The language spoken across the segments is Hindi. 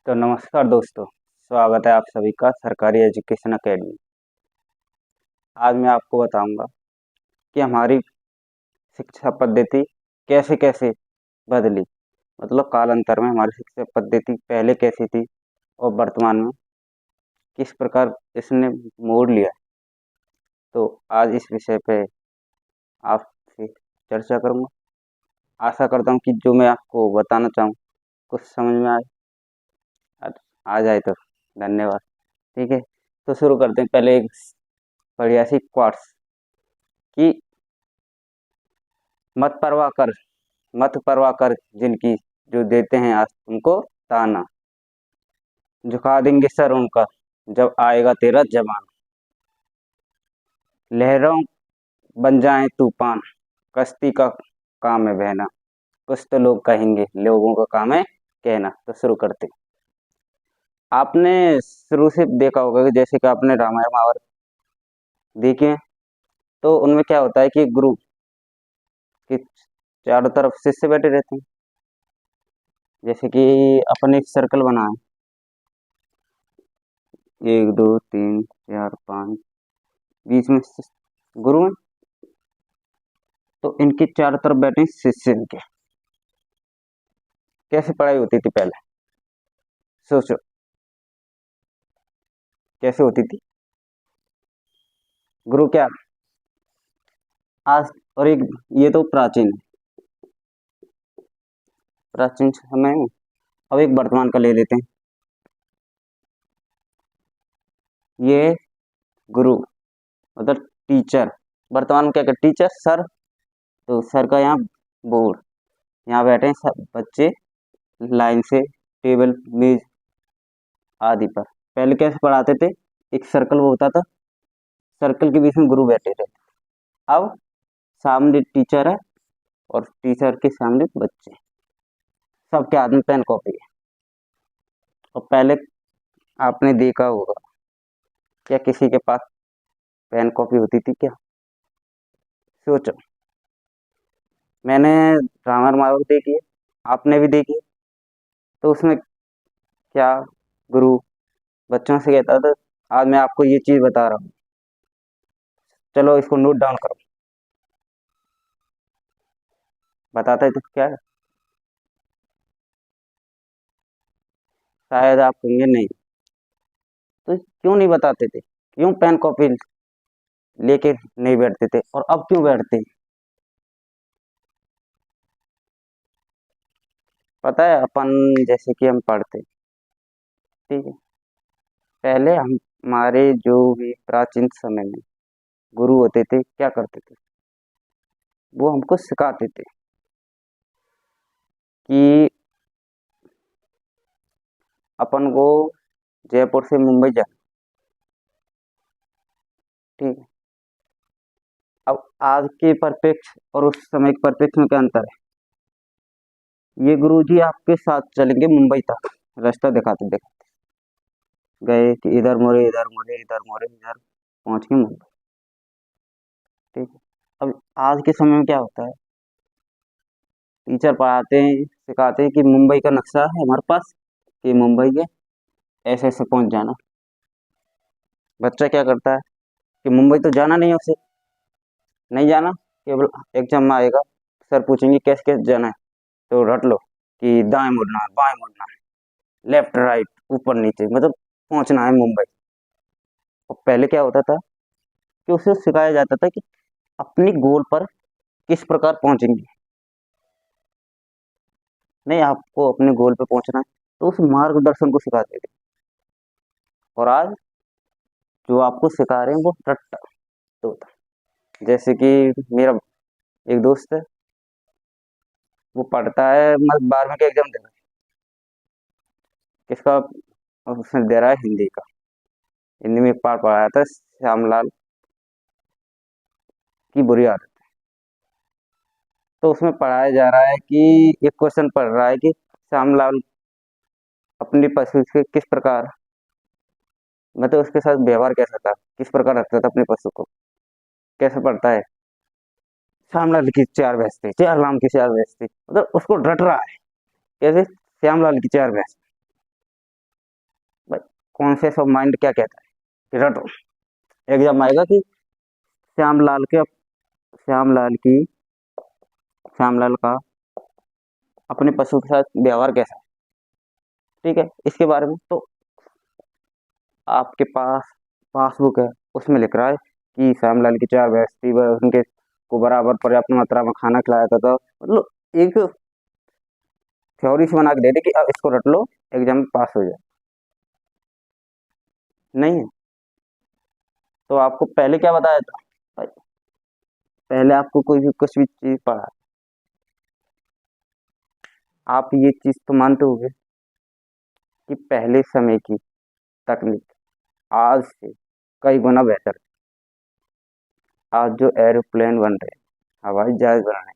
तो नमस्कार दोस्तों, स्वागत है आप सभी का सरकारी एजुकेशन एकेडमी। आज मैं आपको बताऊंगा कि हमारी शिक्षा पद्धति कैसे कैसे बदली। मतलब कालांतर में हमारी शिक्षा पद्धति पहले कैसी थी और वर्तमान में किस प्रकार इसने मोड़ लिया है। तो आज इस विषय पे आपसे चर्चा करूंगा। आशा करता हूं कि जो मैं आपको बताना चाहूँ कुछ समझ में आए। आ जाए तो धन्यवाद। ठीक है, तो शुरू करते हैं। पहले एक बढ़िया सी क्वाट्स कि मत परवाह कर जिनकी, जो देते हैं आज तुमको ताना, झुका देंगे सर उनका जब आएगा तेरा जमाना। लहरों बन जाए तूफान, कश्ती का काम है बहना। कुछ तो लोग कहेंगे, लोगों का काम है कहना। तो शुरू करते हैं। आपने शुरू से देखा होगा कि जैसे कि आपने रामायण महाभारत देखे हैं, तो उनमें क्या होता है कि गुरु के चारों तरफ शिष्य बैठे रहते हैं। जैसे कि अपन एक सर्कल बनाए, 1 2 3 4 5, बीच में गुरु हैं। तो इनके चारों तरफ बैठे हैं शिष्य इनके। कैसे पढ़ाई होती थी पहले, सोचो कैसे होती थी। गुरु क्या, आज और एक, ये तो प्राचीन प्राचीन समय में। अब एक वर्तमान का ले लेते हैं। ये गुरु मतलब टीचर। वर्तमान में क्या कर, टीचर सर। तो सर का यहाँ बोर्ड, यहाँ बैठे हैं सब बच्चे लाइन से, टेबल मेज आदि पर। पहले कैसे पढ़ाते थे, एक सर्कल वो होता था, सर्कल के बीच में गुरु बैठे थे। अब सामने टीचर है और टीचर के सामने बच्चे, सबके हाथ में पेन कॉपी है। और पहले आपने देखा होगा, क्या किसी के पास पेन कॉपी होती थी क्या? सोचो। मैंने रामायण महाभारत देखी है, आपने भी देखी है। तो उसमें क्या, गुरु बच्चों से कहता था, आज मैं आपको ये चीज बता रहा हूँ, चलो इसको नोट डाउन करो। बताता है तो क्या है? शायद आप कहेंगे नहीं, तो क्यों नहीं बताते थे, क्यों पेन कॉपी लेके नहीं बैठते थे, और अब क्यों बैठते हैं? पता है, अपन जैसे कि हम पढ़ते, ठीक है, पहले हम हमारे जो भी प्राचीन समय में गुरु होते थे क्या करते थे, वो हमको सिखाते थे कि अपन को जयपुर से मुंबई जाना। ठीक है, अब आज के परिप्रेक्ष्य और उस समय के परिप्रेक्ष्य में क्या अंतर है। ये गुरु जी आपके साथ चलेंगे मुंबई तक, रास्ता दिखाते दिखाते गए कि इधर मुड़े इधर मुड़े इधर मुड़े इधर पहुंच के मुंबई। ठीक है, अब आज के समय में क्या होता है, टीचर पढ़ाते हैं सिखाते हैं कि मुंबई का नक्शा है हमारे पास, कि मुंबई के ऐसे ऐसे पहुंच जाना। बच्चा क्या करता है कि मुंबई तो जाना नहीं है उसे, नहीं जाना, केवल एग्जाम में आएगा, सर पूछेंगे कैसे कैसे जाना है, तो रट लो कि दाएं मुड़ना है, बाएं मुड़ना है, लेफ्ट राइट ऊपर नीचे, मतलब पहुंचना है मुंबई। और पहले क्या होता था कि उसे सिखाया जाता था कि अपनी गोल पर किस प्रकार पहुंचेंगे। नहीं, आपको अपने गोल पे पहुंचना है, तो उस मार्गदर्शन को सिखाते थे। और आज जो आपको सिखा रहे हैं वो रट्टा तो होता है। जैसे कि मेरा एक दोस्त है, वो पढ़ता है, मतलब 12वीं का एग्जाम दे रहा है। किसका? उसने दे रहा है हिंदी का। हिंदी में एक पाठ पढ़ाया था, श्यामलाल की बुरी आदत। तो उसमें पढ़ाया जा रहा है कि एक क्वेश्चन पढ़ रहा है कि श्यामलाल अपनी पशु से किस प्रकार, मतलब उसके साथ व्यवहार कैसा था, किस प्रकार रखता था अपने पशु को। कैसे पढ़ता है, श्यामलाल की 4 भैंस थी, 4 राम की 4 भैंस थी, मतलब उसको रट रहा है कैसे, श्यामलाल की 4 भैंस। कॉन्शियस ऑफ माइंड क्या कहता है, रटो। एग्जाम आएगा कि श्यामलाल के श्यामलाल की श्यामलाल का अपने पशु के साथ व्यवहार कैसा है, ठीक है, इसके बारे में। तो आपके पास पासबुक है, उसमें लिख रहा है कि श्यामलाल की 4 भैंस थी, वह उनके को बराबर पर्याप्त मात्रा में खाना खिलाया था। मतलब एक थ्योरी से बना के दे दे कि अब इसको रट लो, एग्जाम में पास हो जाए। नहीं है तो आपको पहले क्या बताया था भाई? पहले आपको कोई भी कुछ भी चीज पढ़ा, आप ये चीज तो मानते होंगे कि पहले समय की तकनीक आज से कई गुना बेहतर है। आज जो एरोप्लेन बन रहे हैं, हवाई जहाज बन रहे हैं,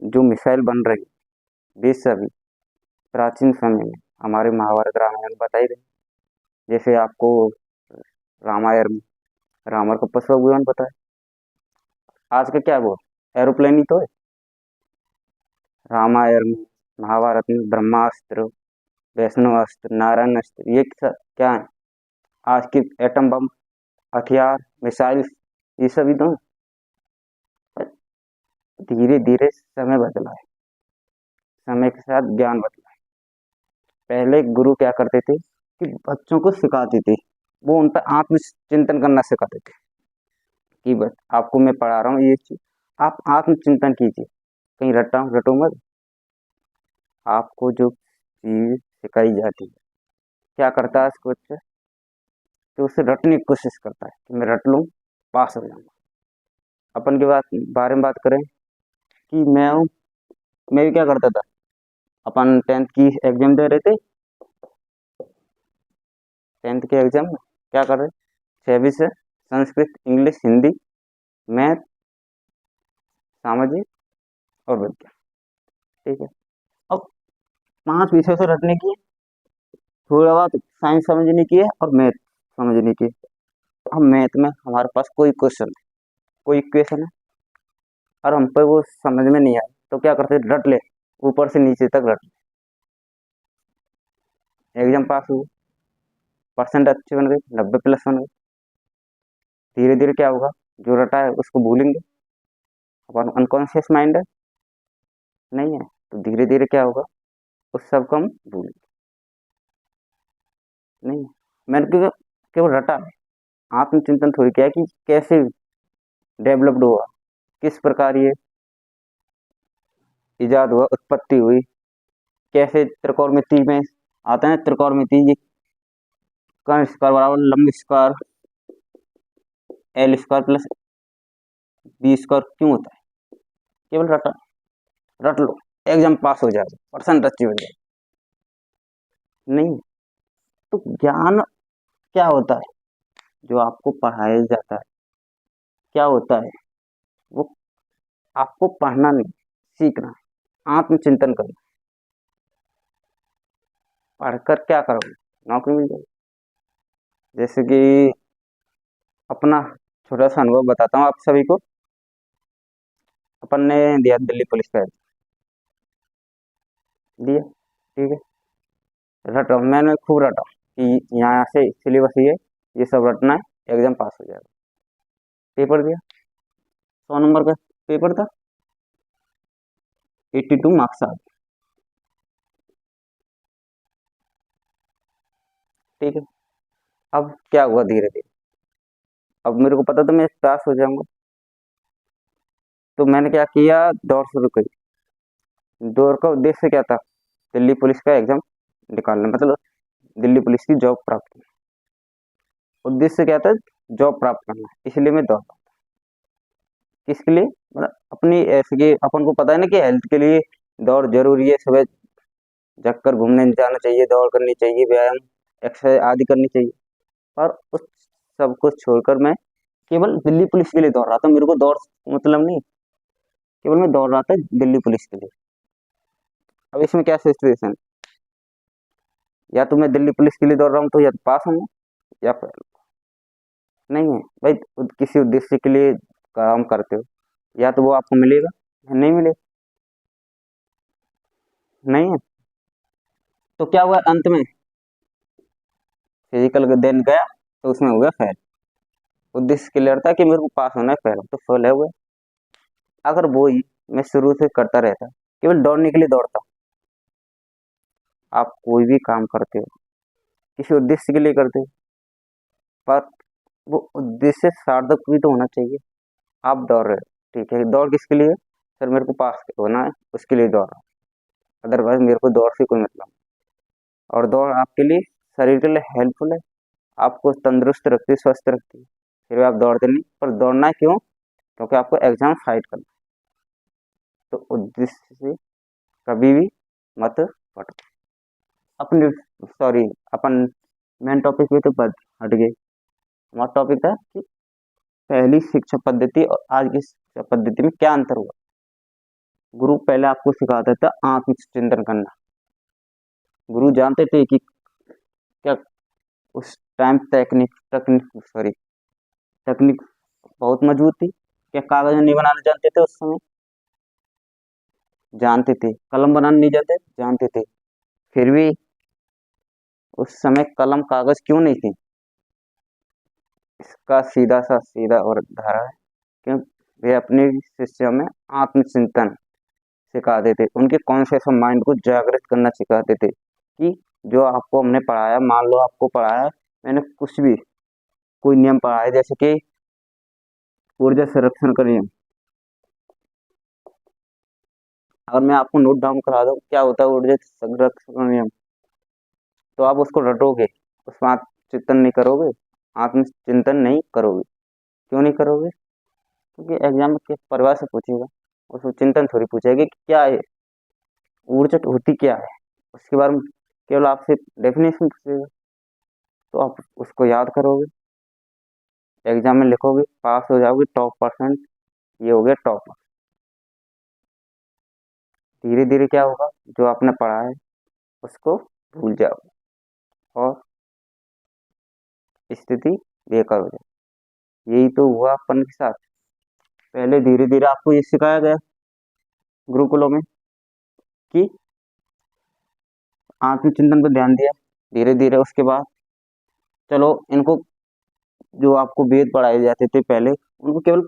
जो मिसाइल बन रही है, ये सभी प्राचीन समय में हमारे महाभारत रामायण में बताई गई। जैसे आपको रामायण में रावण का पशु विमान पता है, आज का क्या वो एरोप्लेन ही तो है। रामायण में महाभारत में ब्रह्मास्त्र, वैष्णवास्त्र, नारायण अस्त्र, ये क्या है, आज के एटम बम, हथियार, मिसाइल, ये सभी तो धीरे धीरे समय बदला है, समय के साथ ज्ञान बदला है। पहले गुरु क्या करते थे कि बच्चों को सिखाते थे, वो उन पर आत्मचिंतन करना सिखाते थे कि बस आपको मैं पढ़ा रहा हूँ ये चीज, आप आत्मचिंतन कीजिए, कहीं रटो मत। आपको जो चीज सिखाई जाती है, क्या करता है इसको बच्चा, तो उसे रटने की कोशिश करता है कि मैं रट लूँ, पास हो जाऊंगा। अपन के बारे में बात करें कि मैं भी क्या करता था, अपन 10th की एग्जाम दे रहे थे, 10th के एग्जाम में क्या कर रहे, 6 विषय, संस्कृत, इंग्लिश, हिंदी, मैथ, सामाजिक और विज्ञान, ठीक है। अब 5 विषयों से रटने की, थोड़ा बहुत साइंस समझने की है और मैथ समझने की है। हम मैथ में हमारे पास कोई क्वेश्चन है, कोई इक्वेशन है, और हम पे वो समझ में नहीं आए तो क्या करते, रट ले, ऊपर से नीचे तक रट ले, एग्जाम पास हुए, परसेंट अच्छे बन गए, 90+ बन गए। धीरे धीरे क्या होगा, जो रटा है उसको भूलेंगे, अपन अनकॉन्शियस माइंड है, नहीं है, तो धीरे धीरे क्या होगा, उस सबको हम भूलेंगे। नहीं है, मैंने केवल रटा है, आत्मचिंतन थोड़ी किया कि कैसे डेवलप्ड हुआ, किस प्रकार ये इजाद हुआ, उत्पत्ति हुई, कैसे त्रिकोणमिति में आता है, त्रिकोणमिति ये कर्ण स्क्वायर बराबर लंब square L square plus B square क्यों होता है, केवल रट लो, एग्जाम पास हो जाएगा, परसेंट अच्छी हो जाएगी। नहीं, तो ज्ञान क्या होता है, जो आपको पढ़ाया जाता है क्या होता है, वो आपको पढ़ना नहीं, सीखना है, आत्मचिंतन करना। पढ़कर क्या करोगे, नौकरी मिल जाएगी। जैसे कि अपना छोटा सा अनुभव बताता हूँ आप सभी को। अपन ने दिया दिल्ली पुलिस का दिया, ठीक है, रटा, मैंने खूब रटा कि यहाँ से सिलेबस ये सब रटना है, एग्जाम पास हो जाएगा। पेपर दिया, 100 नंबर का पेपर था, 82 मार्क्स आ गए, ठीक है। अब क्या हुआ, धीरे धीरे अब मेरे को पता था मैं पास हो जाऊंगा, तो मैंने क्या किया, दौड़ शुरू करी। दौड़ का उद्देश्य क्या था, दिल्ली पुलिस का एग्जाम निकालना, मतलब दिल्ली पुलिस की जॉब प्राप्त करना। उद्देश्य क्या था, जॉब प्राप्त करना, इसलिए मैं दौड़ रहा था। किसके लिए, मतलब अपनी ऐसे कि अपन को पता है ना कि हेल्थ के लिए दौड़ जरूरी है, सुबह जगकर घूमने जाना चाहिए, दौड़ करनी चाहिए, व्यायाम एक्सरसाइज आदि करनी चाहिए। और उस सब कुछ छोड़कर मैं केवल दिल्ली पुलिस के लिए दौड़ रहा था, मेरे को दौड़ मतलब नहीं, केवल मैं दौड़ रहा था दिल्ली पुलिस के लिए। अब इसमें क्या सिचुएशन, या तो मैं दिल्ली पुलिस के लिए दौड़ रहा हूँ तो या तो पास हूँ या फिर नहीं है भाई। किसी उद्देश्य के लिए काम करते हो, या तो वो आपको मिलेगा या नहीं मिलेगा, नहीं है। तो क्या हुआ अंत में, फिजिकल देन गया तो उसमें हो गया फेल। उद्देश्य क्लियर था कि मेरे को पास होना है, फेल तो फेल है हुआ। अगर वो ही मैं शुरू से करता रहता, केवल दौड़ने के लिए दौड़ता, आप कोई भी काम करते हो किसी उद्देश्य के लिए करते हो, पर वो उद्देश्य सार्थक भी तो होना चाहिए। आप दौड़ रहे हो, ठीक है, दौड़ किसके लिए? सर मेरे को पास होना है, उसके लिए दौड़ रहा हूँ, अदरवाइज मेरे को दौड़ से कोई मतलब नहीं। और दौड़ आपके लिए शरीर के लिए हेल्पफुल है, आपको तंदुरुस्त रखती है, स्वस्थ रखती है, फिर भी आप दौड़ते नहीं। पर दौड़ना क्यों? क्योंकि आपको एग्जाम फाइट करना है। तो उद्देश्य से कभी भी मत हटो। अपने सॉरी, अपन मेन टॉपिक पे तो हट गए। हमारा टॉपिक था कि पहली शिक्षा पद्धति और आज की शिक्षा पद्धति में क्या अंतर हुआ। गुरु पहले आपको सिखाता था आत्मचिंतन करना। गुरु जानते थे कि क्या उस टाइम तकनीक तकनीक सॉरी तकनीक बहुत मजबूत थी, क्या कागज नहीं बनाने जानते थे उस समय? जानते थे। कलम बनाने नहीं जानते? जानते थे। फिर भी उस समय कलम कागज क्यों नहीं थी? इसका सीधा सा सीधा और धारा है कि वे अपने शिष्यों में आत्मचिंतन सिखाते थे, उनके कॉन्शियस माइंड को जागृत करना सिखाते थे कि जो आपको हमने पढ़ाया, मान लो आपको पढ़ाया, मैंने कुछ भी कोई नियम पढ़ाया, जैसे कि ऊर्जा संरक्षण का नियम, अगर मैं आपको नोट डाउन करा दूं क्या होता है ऊर्जा संरक्षण का नियम, तो आप उसको रटोगे, उसमें चिंतन नहीं करोगे, आत्मचिंतन नहीं करोगे। क्यों नहीं करोगे? क्योंकि एग्जाम में किस परिभाषा से पूछेगा, उसको चिंतन थोड़ी पूछेगा कि क्या है ऊर्जा, होती क्या है, उसके बारे में केवल आपसे डेफिनेशन पूछेगा, तो आप उसको याद करोगे, एग्जाम में लिखोगे, पास हो जाओगे, टॉप परसेंट, ये हो गया टॉप। धीरे धीरे क्या होगा, जो आपने पढ़ा है उसको भूल जाओगे और स्थिति बेकार हो जाए। यही तो हुआ अपन के साथ। पहले धीरे धीरे आपको ये सिखाया गया गुरुकुलों में कि आत्मचिंतन पर ध्यान दिया, धीरे धीरे उसके बाद चलो इनको जो आपको वेद पढ़ाए जाते थे पहले, उनको केवल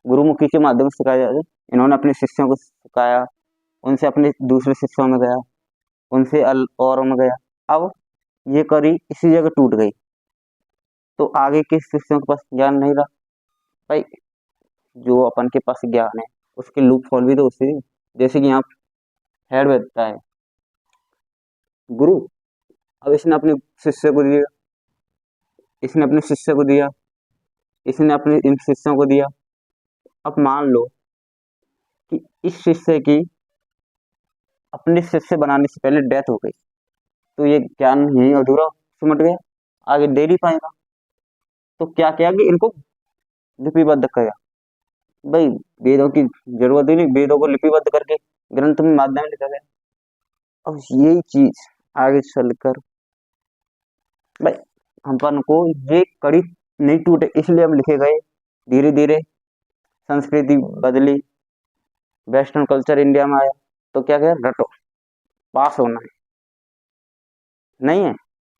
गुरुमुखी के माध्यम से सिखाया जाता, इन्होंने अपने शिष्यों को सिखाया, उनसे अपने दूसरे शिष्यों में गया, उनसे और में गया। अब ये करी इसी जगह टूट गई, तो आगे के शिष्यों के पास ज्ञान नहीं रहा। भाई जो अपन के पास ज्ञान है उसके लूप होल भी तो उसी, जैसे कि यहाँ हेड बैठता है गुरु, अब इसने अपने शिष्य को दिया, इसने अपने शिष्य को दिया, इसने अपने इन शिष्यों को दिया। अब मान लो कि इस शिष्य की अपने शिष्य बनाने से पहले डेथ हो गई, तो ये ज्ञान यही अधूरा सिमट गया, आगे दे नहीं पाएगा। तो क्या किया कि इनको लिपिबद्ध किया। भाई वेदों की जरूरत ही नहीं, वेदों को लिपिबद्ध करके ग्रंथ में माध्यम लिखा गया। अब यही चीज आगे चलकर भाई अपन को ये कड़ी नहीं टूटे, इसलिए हम लिखे गए। धीरे धीरे संस्कृति बदली, वेस्टर्न कल्चर इंडिया में आया, तो क्या कह रटो, पास होना है, नहीं है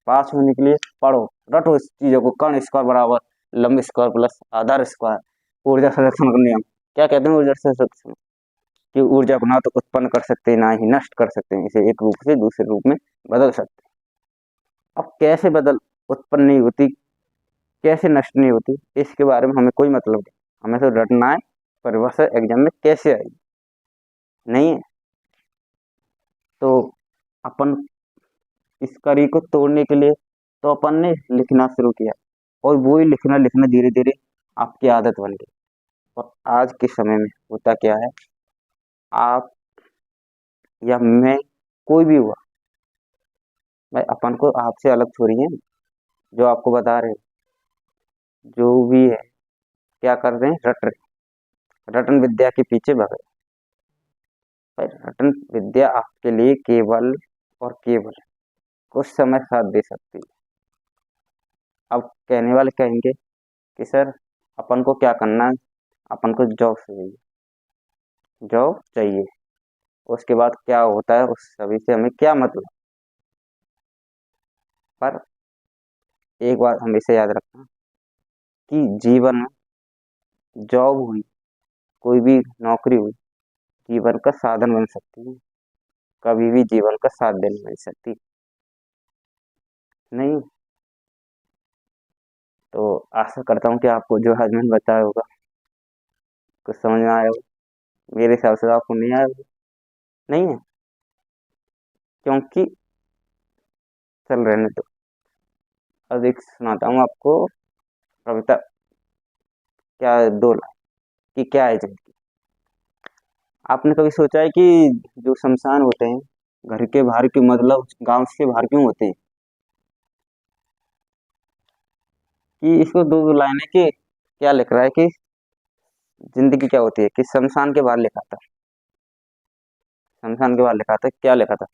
पास होने के लिए पढ़ो, रटो इस चीजों को, कर्ण स्क्वायर बराबर लंब स्क्वायर प्लस आधार स्क्वायर। ऊर्जा संरक्षण का नियम क्या कहते हैं? ऊर्जा संरक्षण कि ऊर्जा को ना तो उत्पन्न कर सकते हैं, ना ही नष्ट कर सकते हैं, इसे एक रूप से दूसरे रूप में बदल सकते हैं। अब कैसे बदल उत्पन्न नहीं होती, कैसे नष्ट नहीं होती, इसके बारे में हमें कोई मतलब नहीं, हमें तो रटना है परिभाषा एग्जाम में कैसे आएगी, नहीं है। तो अपन इस कड़ी को तोड़ने के लिए तो अपन ने लिखना शुरू किया, और वो ही लिखना लिखना धीरे धीरे आपकी आदत बन गई। और आज के समय में होता क्या है, आप या मैं, कोई भी हुआ, भाई अपन को आपसे अलग थोड़ी है, जो आपको बता रहे हैं, जो भी है क्या कर रहे हैं, रट रहे, रटन विद्या के पीछे भग रहे। भाई रटन विद्या आपके लिए केवल और केवल कुछ समय साथ दे सकती है। अब कहने वाले कहेंगे कि सर अपन को क्या करना है, अपन को जॉब चाहिए, जॉब चाहिए, उसके बाद क्या होता है उस सभी से हमें क्या मतलब। पर एक बात हमेशा याद रखना कि जीवन में जॉब हुई, कोई भी नौकरी हुई, जीवन का साधन बन सकती है, कभी भी जीवन का साथ नहीं बन सकती। नहीं। तो आशा करता हूँ कि आपको जो आज मैंने बताया होगा कुछ समझ में आया हो। मेरे हिसाब से आपको नहीं आया होगा। नहीं है, क्योंकि चल रहने दो। अब एक सुनाता हूँ आपको कविता। क्या दो लाइन कि क्या है जिंदगी। आपने कभी सोचा है कि जो शमशान होते हैं घर के बाहर के, मतलब गांव से बाहर क्यों होते हैं? कि इसको दो दो लाइन है कि क्या लिख रहा है कि जिंदगी क्या होती है, कि शमशान के बाहर लिखा था। शमशान के बाहर लिखा था, क्या लिखा था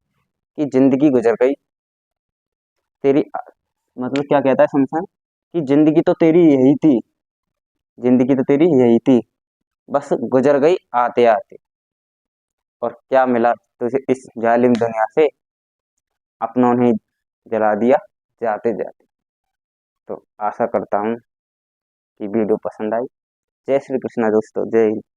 कि जिंदगी गुजर गई तेरी, मतलब क्या कहता है शमशान, कि जिंदगी तो तेरी यही थी, जिंदगी तो तेरी यही थी, बस गुजर गई आते आते। और क्या मिला तुझे इस जालिम दुनिया से, अपनों ने जला दिया जाते जाते। तो आशा करता हूँ कि वीडियो पसंद आई। जय श्री कृष्णा दोस्तों, जय हिंद।